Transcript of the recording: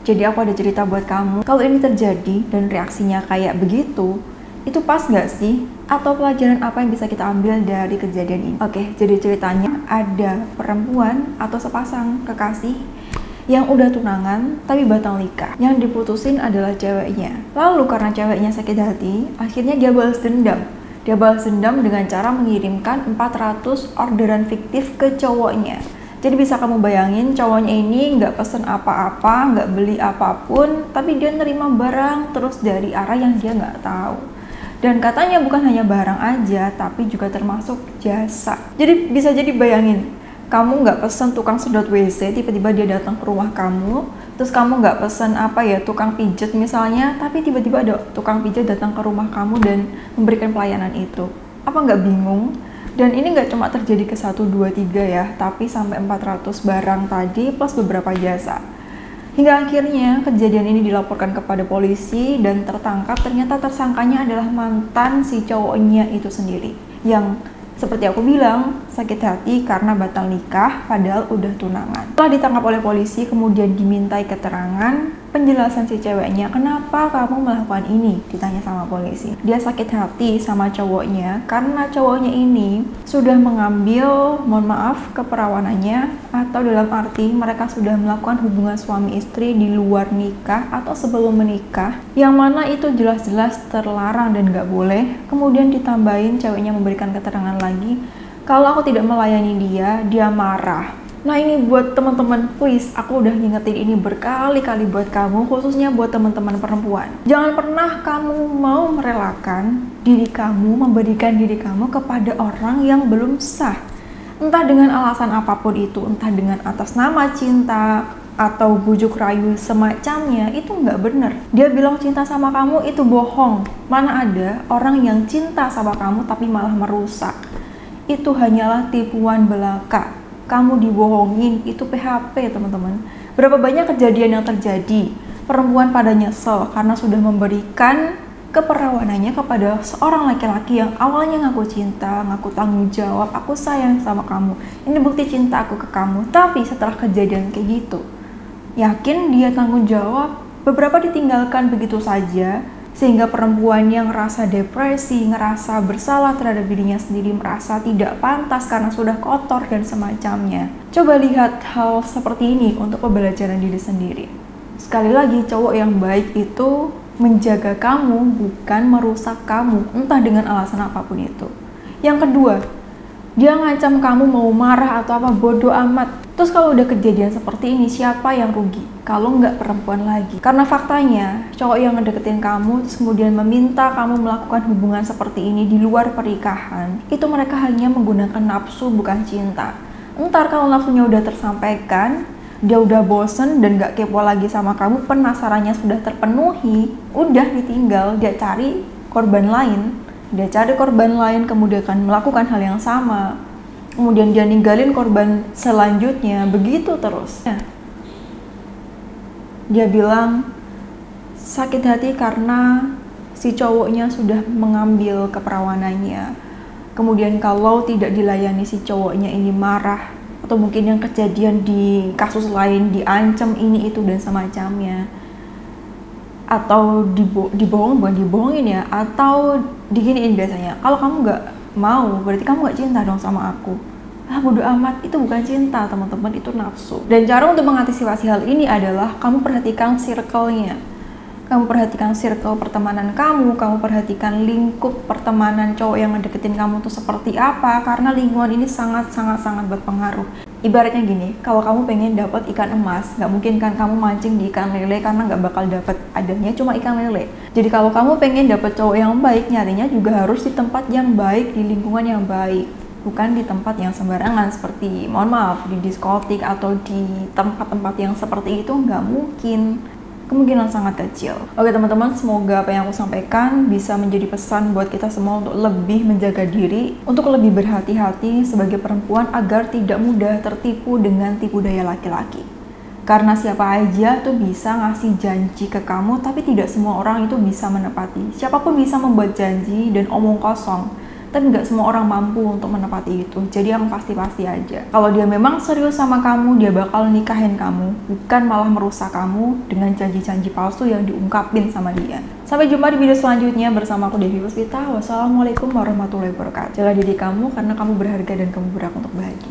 Jadi aku ada cerita buat kamu. Kalau ini terjadi dan reaksinya kayak begitu, itu pas nggak sih? Atau pelajaran apa yang bisa kita ambil dari kejadian ini? Oke, jadi ceritanya ada perempuan atau sepasang kekasih yang udah tunangan tapi batal nikah. Yang diputusin adalah ceweknya. Lalu karena ceweknya sakit hati, akhirnya dia balas dendam. Dia balas dendam dengan cara mengirimkan 400 orderan fiktif ke cowoknya. Jadi bisa kamu bayangin, cowoknya ini nggak pesen apa-apa, nggak beli apapun, tapi dia nerima barang terus dari arah yang dia nggak tahu. Dan katanya bukan hanya barang aja, tapi juga termasuk jasa. Jadi bisa jadi bayangin, kamu nggak pesen tukang sedot WC, tiba-tiba dia datang ke rumah kamu, terus kamu nggak pesen tukang pijet misalnya, tapi tiba-tiba ada tukang pijet datang ke rumah kamu dan memberikan pelayanan itu. Apa nggak bingung? Dan ini nggak cuma terjadi ke 1, 2, 3 ya, tapi sampai 400 barang tadi plus beberapa jasa. Hingga akhirnya kejadian ini dilaporkan kepada polisi dan tertangkap. Ternyata tersangkanya adalah mantan si cowoknya itu sendiri. Yang seperti aku bilang, sakit hati karena batal nikah padahal udah tunangan. Setelah ditangkap oleh polisi, kemudian dimintai keterangan, penjelasan si ceweknya, kenapa kamu melakukan ini? Ditanya sama polisi. Dia sakit hati sama cowoknya karena cowoknya ini sudah mengambil, mohon maaf, keperawanannya, atau dalam arti mereka sudah melakukan hubungan suami istri di luar nikah atau sebelum menikah, yang mana itu jelas-jelas terlarang dan gak boleh. Kemudian ditambahin ceweknya memberikan keterangan lagi, kalau aku tidak melayani dia marah. Nah ini buat teman-teman, please, aku udah ngingetin ini berkali-kali buat kamu, khususnya buat teman-teman perempuan. Jangan pernah kamu mau merelakan diri kamu, memberikan diri kamu kepada orang yang belum sah. Entah dengan alasan apapun itu, entah dengan atas nama cinta, atau bujuk rayu semacamnya, itu nggak bener. Dia bilang cinta sama kamu itu bohong. Mana ada orang yang cinta sama kamu tapi malah merusak. Itu hanyalah tipuan belaka. Kamu dibohongin, itu PHP teman-teman. Berapa banyak kejadian yang terjadi, perempuan pada nyesel karena sudah memberikan keperawanannya kepada seorang laki-laki yang awalnya ngaku cinta, ngaku tanggung jawab, aku sayang sama kamu, ini bukti cinta aku ke kamu. Tapi setelah kejadian kayak gitu, yakin dia tanggung jawab? Beberapa ditinggalkan begitu saja, sehingga perempuan yang ngerasa depresi, ngerasa bersalah terhadap dirinya sendiri, merasa tidak pantas karena sudah kotor dan semacamnya. Coba lihat hal seperti ini untuk pembelajaran diri sendiri. Sekali lagi, cowok yang baik itu menjaga kamu, bukan merusak kamu, entah dengan alasan apapun itu. Yang kedua, dia ngancam kamu mau marah atau apa, bodoh amat. Terus kalau udah kejadian seperti ini, siapa yang rugi? Kalau nggak perempuan lagi. Karena faktanya, cowok yang ngedeketin kamu, terus kemudian meminta kamu melakukan hubungan seperti ini di luar pernikahan, itu mereka hanya menggunakan nafsu, bukan cinta. Entar kalau nafsunya udah tersampaikan, dia udah bosen dan nggak kepo lagi sama kamu, penasarannya sudah terpenuhi, udah ditinggal, dia cari korban lain. Dia cari korban lain, kemudian akan melakukan hal yang sama. Kemudian dia ninggalin korban selanjutnya, begitu terus. Dia bilang sakit hati karena si cowoknya sudah mengambil keperawanannya. Kemudian kalau tidak dilayani, si cowoknya ini marah. Atau mungkin yang kejadian di kasus lain, diancam ini itu dan semacamnya. Atau bukan dibohongin ya, atau diginiin biasanya. Kalau kamu nggak mau, berarti kamu nggak cinta dong sama aku. Bodo amat, itu bukan cinta teman-teman, itu nafsu. Dan cara untuk mengantisipasi hal ini adalah kamu perhatikan circle-nya. Kamu perhatikan circle pertemanan kamu perhatikan lingkup pertemanan cowok yang ngedeketin kamu tuh seperti apa, karena lingkungan ini sangat-sangat berpengaruh. Ibaratnya gini, kalau kamu pengen dapat ikan emas, nggak mungkin kan kamu mancing di ikan lele karena nggak bakal dapat, adanya cuma ikan lele. Jadi kalau kamu pengen dapat cowok yang baik, nyarinya juga harus di tempat yang baik, di lingkungan yang baik, bukan di tempat yang sembarangan seperti, mohon maaf, di diskotik atau di tempat-tempat yang seperti itu. Nggak mungkin, kemungkinan sangat kecil. Oke teman-teman, semoga apa yang aku sampaikan bisa menjadi pesan buat kita semua untuk lebih menjaga diri, untuk lebih berhati-hati sebagai perempuan agar tidak mudah tertipu dengan tipu daya laki-laki. Karena siapa aja tuh bisa ngasih janji ke kamu, tapi tidak semua orang itu bisa menepati. Siapapun bisa membuat janji dan omong kosong, tapi nggak semua orang mampu untuk menepati itu. Jadi yang pasti-pasti aja, kalau dia memang serius sama kamu, dia bakal nikahin kamu, bukan malah merusak kamu dengan janji-janji palsu yang diungkapin sama dia. Sampai jumpa di video selanjutnya bersama aku Devi Puspita. Wassalamualaikum warahmatullahi wabarakatuh. Jaga diri kamu karena kamu berharga dan kamu berhak untuk bahagia.